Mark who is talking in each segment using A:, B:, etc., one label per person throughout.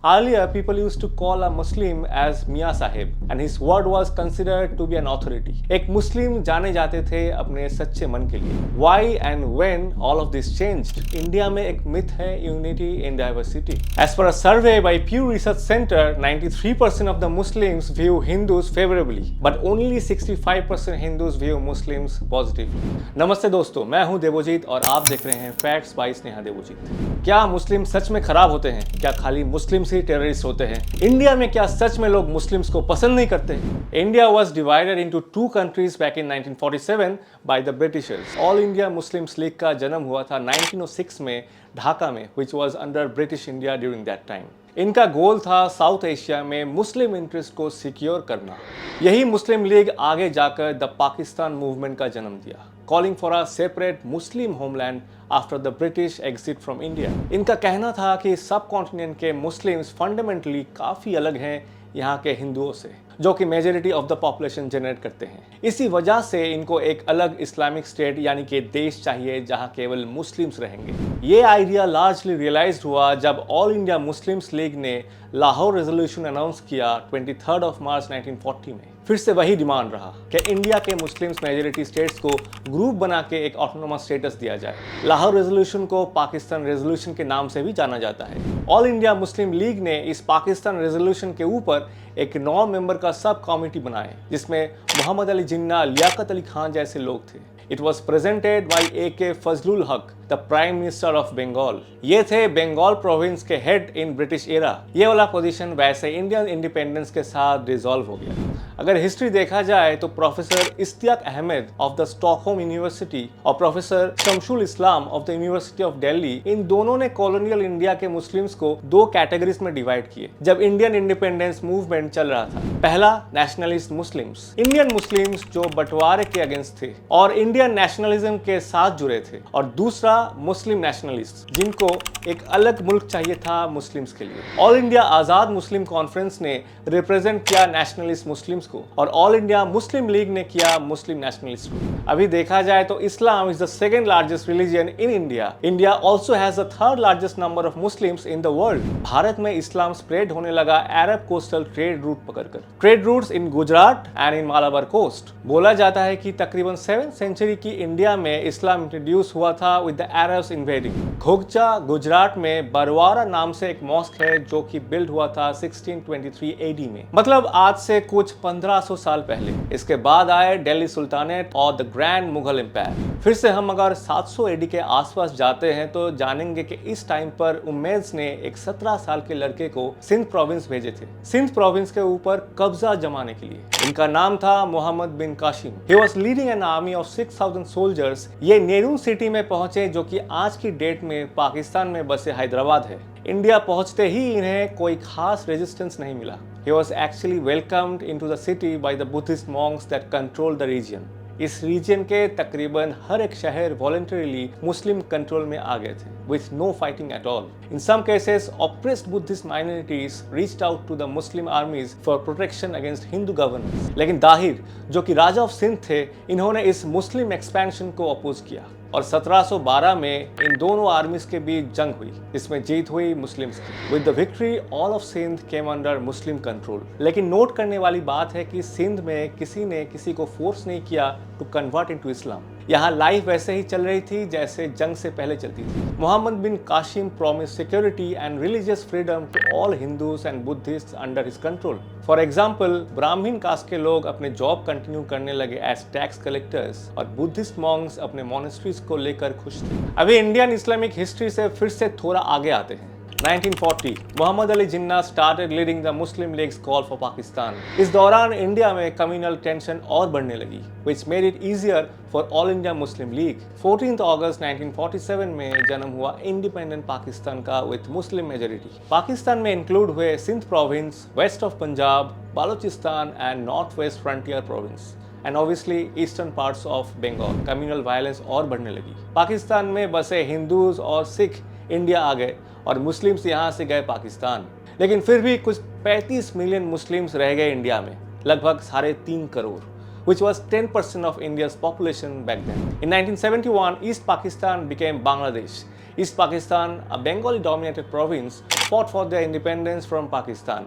A: Earlier, people used to call a Muslim as Mia Sahib, and his word was considered to be an authority. एक मुस्लिम जाने जाते थे अपने सच्चे मन के लिए. Why and when all of this changed? India में एक मिथ है unity in diversity. As per a survey by Pew Research Center, 93% of the Muslims view Hindus favorably, but only 65% Hindus view Muslims positively. नमस्ते दोस्तों, मैं हूं देवोजीत और आप देख रहे हैं फैक्ट्स बाय स्नेहा देवोजीत. क्या मुस्लिम सच में खराब होते हैं? क्या खाली मुस्लिम ही टेररिस्ट होते हैं? इंडिया में क्या सच में लोग मुस्लिम्स को पसंद नहीं करते? India was divided into two countries back in 1947 by the Britishers. All India Muslims league का जन्म हुआ था 1906 में ढाका में, which was under British India during that time. इनका गोल था साउथ एशिया में मुस्लिम इंटरेस्ट को सिक्योर करना. यही मुस्लिम लीग आगे जाकर द पाकिस्तान मूवमेंट का जन्म दिया, calling for a separate Muslim homeland after the British exit from India. इनका कहना था कि सब कॉन्टिनेंट के मुस्लिम्स फंडामेंटली काफ़ी अलग हैं यहाँ के हिंदुओं से, जो कि majority of the population generate करते हैं. इसी वजह से इनको एक अलग इस्लामिक स्टेट यानी कि देश चाहिए जहां केवल मुस्लिम्स रहेंगे. ये आइडिया लार्जली रियलाइज्ड हुआ जब ऑल इंडिया मुस्लिम्स लीग ने लाहौर रेजोल्यूशन अनाउंस किया 23 मार्च 1940 में. फिर से वही डिमांड रहा कि इंडिया के मुस्लिम्स मेजॉरिटी स्टेट्स को ग्रुप बना के एक ऑटोनोमस स्टेटस दिया जाए. लाहौर रेजोल्यूशन को पाकिस्तान रेजोल्यूशन के नाम से भी जाना जाता है. ऑल इंडिया मुस्लिम लीग ने इस पाकिस्तान रेजोल्यूशन के ऊपर एक 9 मेंबर का सब कमेटी बनाए जिसमें मोहम्मद अली जिन्ना, लियाकत अली खान जैसे लोग थे. It was presented by A.K. Fazlul Haq, the Prime Minister of Bengal. ये थे बंगाल प्रोविंस के हेड इन ब्रिटिश एरा. ये वाला पोजीशन वैसे इंडियन इंडिपेंडेंस के साथ डिसॉल्व हो गया. अगर हिस्ट्री देखा जाए तो professor Ishtiaq Ahmed of the Stockholm university और professor Shamsul Islam of the university of Delhi, इन दोनों ने कॉलोनियल इंडिया के मुस्लिम्स को 2 कैटेगरीज में डिवाइड किए जब इंडियन इंडिपेंडेंस मूवमेंट चल रहा था. पहला, नेशनलिस्ट मुस्लिम्स, इंडियन मुस्लिम्स जो बंटवारे के अगेंस्ट थे और इंडियन नेशनलिज्म के साथ जुड़े थे. और दूसरा, मुस्लिम नेशनलिस्ट, जिनको एक अलग मुल्क चाहिए था मुस्लिम्स के लिए. ऑल इंडिया आजाद मुस्लिम कॉन्फ्रेंस ने रिप्रेजेंट किया नेशनलिस्ट मुस्लिम्स को और ऑल इंडिया मुस्लिम लीग ने किया मुस्लिम नेशनलिस्ट को. अभी देखा जाए तो Islam is the second largest religion in India. India also has the third largest number of Muslims in the world. Bharat में इस्लाम स्प्रेड होने लगा अरब कोस्टल ट्रेड रूट पकड़कर. Trade routes in Gujarat and in Malabar coast. बोला जाता है कि तकरीबन 7th century की इंडिया में इस्लाम इंट्रोड्यूस हुआ था विद द अरब्स इन्वेडिंग. घोगचा गुजरात में बरवारा नाम से एक मॉस्क है जो कि बिल्ड हुआ था 1623 AD में, मतलब आज से कुछ 1500 साल पहले. इसके बाद आए दिल्ली सुल्तानेट और द ग्रैंड मुगल एम्पायर. फिर से हम अगर 700 AD के आसपास जाते हैं तो जानेंगे कि इस टाइम पर उम्मैय्यद्स ने एक 17 साल के लड़के को सिंध प्रोविंस भेजे थे, सिंध प्रोविंस के ऊपर कब्जा जमाने के लिए. इनका नाम था Muhammad bin Qasim. He was leading an army of 6000 soldiers. ये नेहरू सिटी में पहुंचे जो कि आज की डेट में पाकिस्तान में बसे हैदराबाद है. इंडिया पहुंचते ही इन्हें कोई खास रेजिस्टेंस नहीं मिला. He was actually welcomed into the city by the Buddhist monks that controlled the region. इस रीजन के तकरीबन हर एक शहर वॉलंटरीली मुस्लिम कंट्रोल में आ गए थे with no fighting at all. In some cases, oppressed Buddhist minorities reached out to the Muslim armies for protection against Hindu governors. लेकिन दाहिर, जो कि राजा ऑफ सिंध थे, इन्होंने इस मुस्लिम एक्सपेंशन को अपोज किया और 1712 में इन दोनों आर्मीज के बीच जंग हुई, इसमें जीत हुई मुस्लिम्स की. With the victory all of Sindh came under Muslim control. लेकिन नोट करने वाली बात है कि सिंध में किसी ने किसी को फोर्स नहीं किया टू कन्वर्ट इनटू इस्लाम. यहाँ लाइफ वैसे ही चल रही थी जैसे जंग से पहले चलती थी. Muhammad bin Qasim promise security and religious freedom to all Hindus and Buddhist under his control. For example, Brahmin caste के लोग अपने जॉब कंटिन्यू करने लगे एज टैक्स कलेक्टर्स और बुद्धिस्ट मॉन्क्स अपने मोनेस्ट्रीज को लेकर खुश थे. अभी इंडियन इस्लामिक हिस्ट्री से फिर से थोड़ा आगे आते हैं. 1940, Mohammad Ali Jinnah started leading the Muslim League's call for Pakistan. इस दौरान इंडिया में कम्युनल टेंशन और बढ़ने लगी, which made it easier for All India Muslim League. 14 अगस्त 1947 में जन्म हुआ इंडिपेंडेंट पाकिस्तान का विथ मुस्लिम मेजोरिटी. पाकिस्तान में इंक्लूड हुए Sindh province, west of Punjab, Baluchistan and north west frontier province and obviously eastern parts of Bengal. Communal violence और बढ़ने लगी. पाकिस्तान में बसे हिंदूज और सिख इंडिया आ गए और मुस्लिम्स यहाँ से गए पाकिस्तान. लेकिन फिर भी कुछ 35 मिलियन मुस्लिम्स रह गए इंडिया में, लगभग 3.5 crore, which was 10% of India's population back then. In 1971, East Pakistan became Bangladesh. East Pakistan, a Bengali-dominated province, fought for their independence from Pakistan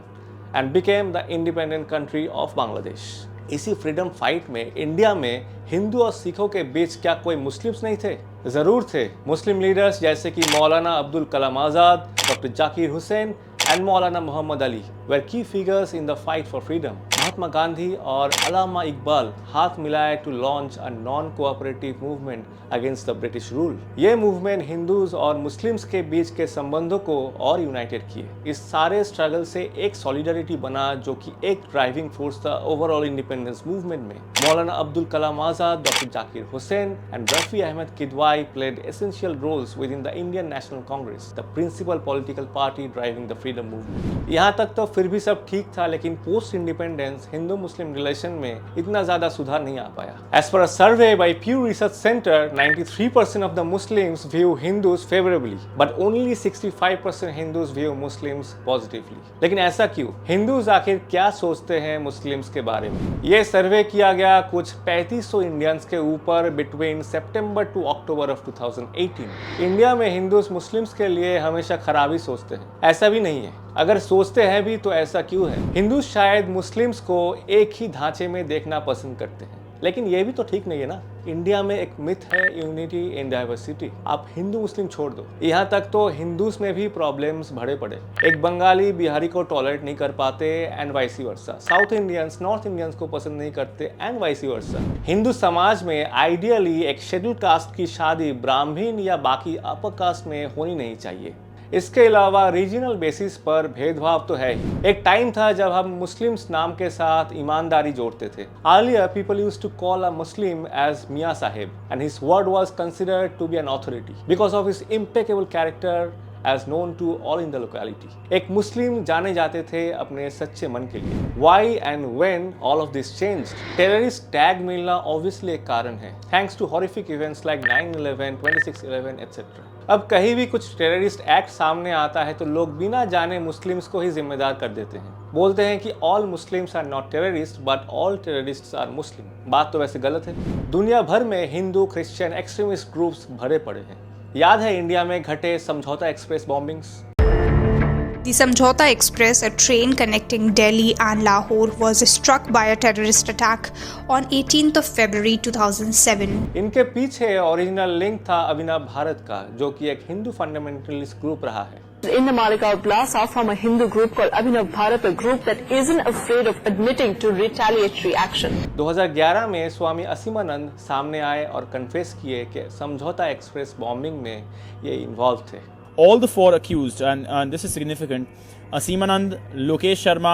A: and became the independent country of Bangladesh. इसी freedom fight में India में हिंदू और सिखों के बीच क्या कोई Muslims नहीं थे? जरूर थे। मुस्लिम लीडर्स जैसे कि मौलाना Abdul Kalam Azad, doctor Zakir Hussain and Maulana Mohammad Ali were key figures in the fight for freedom. Mahatma Gandhi और अल्लामा इकबाल हाथ मिलाए to launch a non-cooperative movement against the British rule. ये मूवमेंट हिंदूज और मुस्लिम्स के बीच के संबंधों को और यूनाइटेड किए। इस सारे स्ट्रगल से एक सॉलिडरिटी बना जो कि एक ड्राइविंग फोर्स था ओवरऑल इंडिपेंडेंस मूवमेंट में। Maulana Abdul Kalam Azad, doctor Zakir Hussain and Rafi Ahmed Kidwai played essential roles within the Indian National Congress, the principal political party driving the freedom movement. यहाँ तक तो फिर भी सब ठीक था, लेकिन पोस्ट इंडिपेंडेंस हिंदू मुस्लिम रिलेशन में इतना ज्यादा सुधार नहीं आ पाया। As per a survey by Pew Research Center, 93% of the Muslims view Hindus favorably, but only 65% Hindus view Muslims positively. लेकिन ऐसा क्यों? हिंदूज आखिर क्या सोचते हैं मुस्लिम्स के बारे में? ये सर्वे किया गया कुछ 3500 इंडियंस के ऊपर between September to October of 2018। India में हिंदूज मुस्लिम्स के लिए हमेशा खराबी सोचते हैं। ऐसा भी नहीं है। अगर सोचते हैं भी तो ऐसा क्यों है? हिंदू शायद मुस्लिम्स को एक ही ढांचे में देखना पसंद करते हैं, लेकिन ये भी तो ठीक नहीं है ना। इंडिया में एक मिथ है यूनिटी इन डाइवर्सिटी। आप हिंदू मुस्लिम छोड़ दो, यहाँ तक तो हिंदूस में भी प्रॉब्लम्स भरे पड़े। एक बंगाली बिहारी को टॉलरेट नहीं कर पाते and vice versa. South Indians north Indians को पसंद नहीं करते एंड वाइस वर्सा। हिंदू समाज में आइडियली एक शेड्यूल कास्ट की शादी ब्राह्मण या बाकी अपर कास्ट में होनी नहीं चाहिए। इसके अलावा रीजनल बेसिस पर भेदभाव तो है ही। एक टाइम था जब हम मुस्लिम्स नाम के साथ ईमानदारी जोड़ते थे। Earlier people used to call a Muslim as Mia Sahib and his word was considered to be an authority because of his impeccable character as known to all in the locality. एक मुस्लिम जाने जाते थे अपने सच्चे मन के लिए। Why and when all of this changed? Terrorist tag मिलना obviously एक कारण है, thanks to horrific events like 9/11, 26/11 etc. अब कहीं भी कुछ टेररिस्ट एक्ट सामने आता है तो लोग बिना जाने मुस्लिम्स को ही जिम्मेदार कर देते हैं। बोलते हैं कि all Muslims are not terrorist but all terrorists are Muslim. बात तो वैसे गलत है। दुनिया भर में हिंदू क्रिश्चियन एक्सट्रीमिस्ट ग्रुप्स भरे पड़े हैं। याद है इंडिया में घटे समझौता express bombings?
B: The Samjhauta Express, a train connecting Delhi and Lahore, was struck by a terrorist attack on 18th of February 2007.
A: इनके पीछे ओरिजिनल लिंक था अभिनव भारत का, जो कि एक हिंदू फंडामेंटलिस्ट ग्रुप रहा है।
C: In the Malegaon blast are from a Hindu group called Abhinav Bharat, a group that isn't afraid of admitting to retaliatory action.
A: 2011 में स्वामी असीमानंद सामने आए और कन्फेस किए कि समझौता एक्सप्रेस बॉम्बिंग में ये इन्वॉल्व थे।
D: All the four accused, and this is significant, Asimanand, Lokesh Sharma,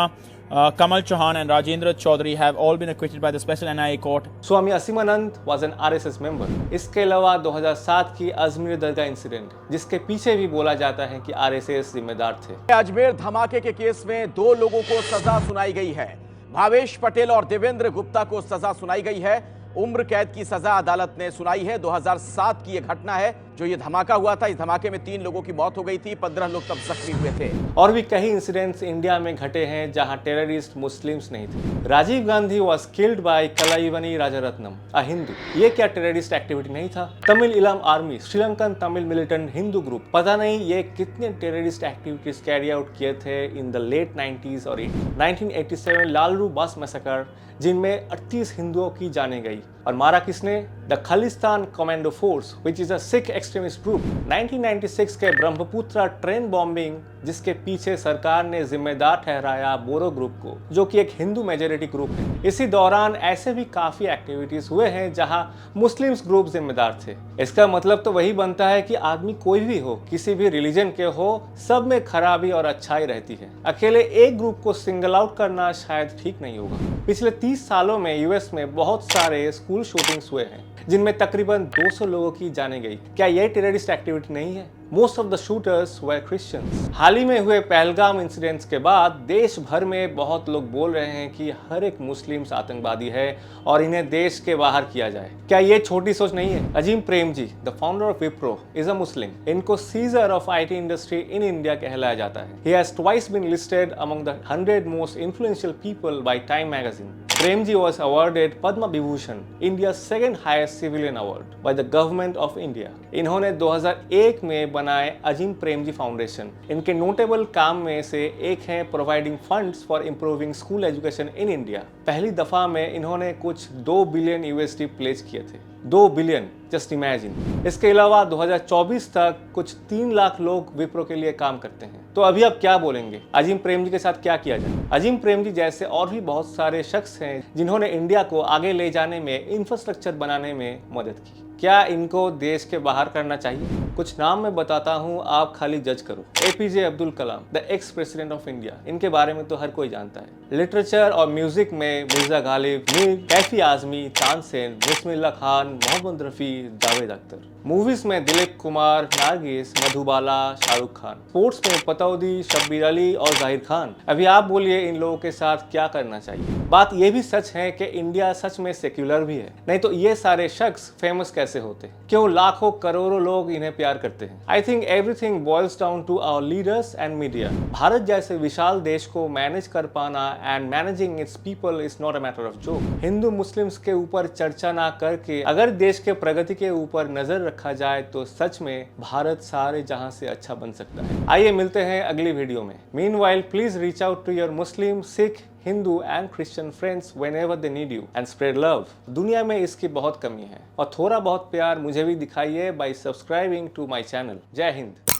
D: Kamal Chauhan and Rajendra Chaudhary have all been acquitted by the Special NIA Court.
A: Swami Aseemanand was an RSS member. इसके अलावा 2007 की अजमेर दरगाह incident, जिसके पीछे भी बोला जाता है कि RSS जिम्मेदार थे।
E: अजमेर धमाके के केस में 2 लोगों को सजा सुनाई गई है। भावेश पटेल और देवेंद्र गुप्ता को सजा सुनाई गई है। उम्र कैद की सजा अदालत ने सुनाई है। 2007 की यह घटना है जो ये धमाका हुआ था। इस धमाके में 3 लोगों की मौत हो गई थी, 15 लोग तब जख्मी हुए थे।
A: और भी कई इंसिडेंट्स इंडिया में घटे हैं जहां टेररिस्ट मुस्लिम्स नहीं थे। Rajiv Gandhi was killed by Kalaivani Rajaratnam, a Hindu. ये क्या टेररिस्ट एक्टिविटी नहीं था? Tamil Eelam army, Sri Lankan Tamil militant Hindu group, पता नहीं ये कितने टेररिस्ट एक्टिविटीज कैरी आउट किए थे इन द लेट 90s और 1987 लालरू बस मैसेकर, जिनमें 38 हिंदुओं की जाने गई। और मारा किसने? The Khalistan commando force, which is a Sikh extremist group. 1996 के ब्रह्मपुत्रा ट्रेन बॉम्बिंग, जिसके पीछे सरकार ने जिम्मेदार ठहराया बोरो ग्रुप को, जो कि एक हिंदू मेजॉरिटी ग्रुप है। इसी दौरान ऐसे भी काफी एक्टिविटीज हुए हैं जहां मुस्लिम्स ग्रुप जिम्मेदार थे। इसका मतलब तो वही बनता है कि आदमी कोई भी हो, किसी भी रिलीजन के हो, सब में खराबी और अच्छाई रहती है। अकेले एक ग्रुप को सिंगल आउट करना शायद ठीक नहीं होगा। पिछले 30 सालों में यूएस में बहुत सारे स्कूल शूटिंग्स हुए हैं, जिनमें तकरीबन 200 लोगों की जाने गई। क्या यह टेररिस्ट एक्टिविटी नहीं है? Most of the shooters were Christians. हाल ही में हुए पहलगाम इंसिडेंट्स के बाद देश भर में बहुत लोग बोल रहे हैं कि हर एक मुस्लिम्स आतंकवादी है और इन्हें देश के बाहर किया जाए। क्या ये छोटी सोच नहीं है? Azim Premji, the founder of Wipro, is a Muslim. इनको czar of IT industry in India कहलाया जाता है। He has twice been listed among the 100 most influential people by Time magazine. Premji was awarded Padma Vibhushan, India's second highest civilian award, by the government of India. इन्होंने 2001 में बनाए Azim Premji foundation. इनके notable काम में से एक है providing funds for improving school education in India. पहली दफा में इन्होंने कुछ 2 बिलियन USD प्लेज किए थे। 2 बिलियन, जस्ट इमेजिन। इसके अलावा 2024 तक कुछ 3 लाख लोग विप्रो के लिए काम करते हैं। तो अभी आप क्या बोलेंगे, अजीम प्रेमजी के साथ क्या किया जाए? अजीम प्रेमजी जैसे और भी बहुत सारे शख्स हैं जिन्होंने इंडिया को आगे ले जाने में, इंफ्रास्ट्रक्चर बनाने में मदद की। क्या इनको देश के बाहर करना चाहिए? कुछ नाम मैं बताता हूँ, आप खाली जज करो। APJ Abdul Kalam, the ex president of India, इनके बारे में तो हर कोई जानता है। लिटरेचर और म्यूजिक में मिर्जा गालिब, मीर कैफी आजमी, तानसेन, बिस्मिल्लाह खान, मोहम्मद रफ़ी, जावेद अख्तर। मूवीज में दिलीप कुमार, नारगिस, मधुबाला, शाहरुख खान। स्पोर्ट्स में पतौदी, शब्बीर अली और जाहिर खान। अभी आप बोलिए इन लोगों के साथ क्या करना चाहिए? बात यह भी सच है कि इंडिया सच में सेक्युलर भी है, नहीं तो ये सारे शख्स फेमस कैसे होते? क्यों लाखों करोड़ों लोग इन्हें प्यार करते हैं? I think everything boils down to our leaders and media. Bharat जैसे विशाल देश को मैनेज कर पाना and managing its people is not a matter of joke. Hindu Muslims के ऊपर चर्चा ना करके अगर देश के प्रगति के ऊपर नजर रखा जाए तो सच में भारत सारे जहां से अच्छा बन सकता है। आइए मिलते हैं अगली वीडियो में। Meanwhile please reach out to your Muslim, Sikh, Hindu and Christian friends whenever they need you and spread love। दुनिया में इसकी बहुत कमी है और थोड़ा बहुत प्यार मुझे भी दिखाइए by subscribing to my channel। जय हिंद।